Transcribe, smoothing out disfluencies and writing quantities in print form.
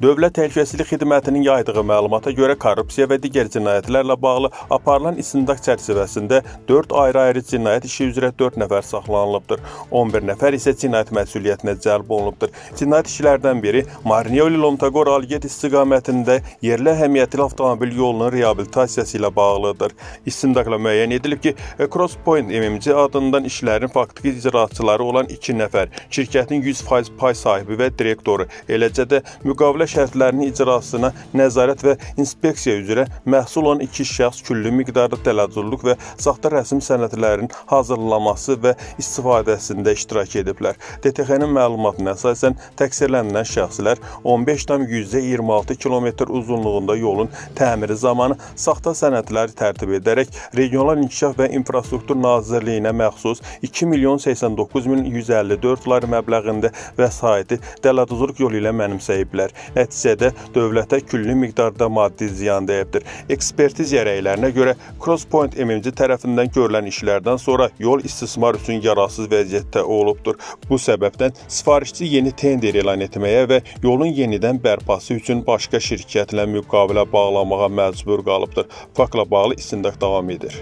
Dövlət Təhlükəsizlik Xidmətinin yaydığı məlumata görə korrupsiya və digər cinayətlərlə bağlı aparılan istintaq çərçivəsində 4 ayrı-ayrı cinayət işi üzrə 4 nəfər saxlanılıbdır. 11 nəfər isə cinayət məsuliyyətinə cəlb olunubdur. Cinayət işlərdən biri Marnioli-Lomtagor Alget istiqamətində yerli əhəmiyyətli avtomobil yolunun reabilitasiyası ilə bağlıdır. İstintaqla müəyyən edilib ki, Crosspoint MMC adından işlərin faktiki icraçıları olan 2 nəfər, şirkətin 100% pay sahibi və direktoru, eləcə də müqavilə şərtlərinin icrasına nəzarət və inspeksiya üzrə məsul olan 2 şəxs külli miqdarda dələduzluq və saxta rəsmi sənədlərin hazırlanması və istifadəsində iştirak ediblər. DTX-nin məlumatına əsasən təqsirlənilən şəxslər 15,26 km uzunluğunda yolun təmiri zamanı saxta sənədləri tərtib edərək Regional İnkişaf və İnfrastruktur Nazirliyinə məxsus 2.089.154 məbləğində vəsaiti dələduzluq yolu ilə mənimsəyiblər. Nəticədə dövlətə külli miqdarda maddi ziyan dəyibdir. Ekspertiz rəylərinə görə Crosspoint MMC tərəfindən görülən işlərdən sonra yol istismar üçün yararsız vəziyyətdə olubdur. Bu səbəbdən sifarişçi yeni tender elan etməyə və yolun yenidən bərpası üçün başqa şirkətlə müqavilə bağlamağa məcbur qalıbdır. Faktla bağlı istintaq davam edir.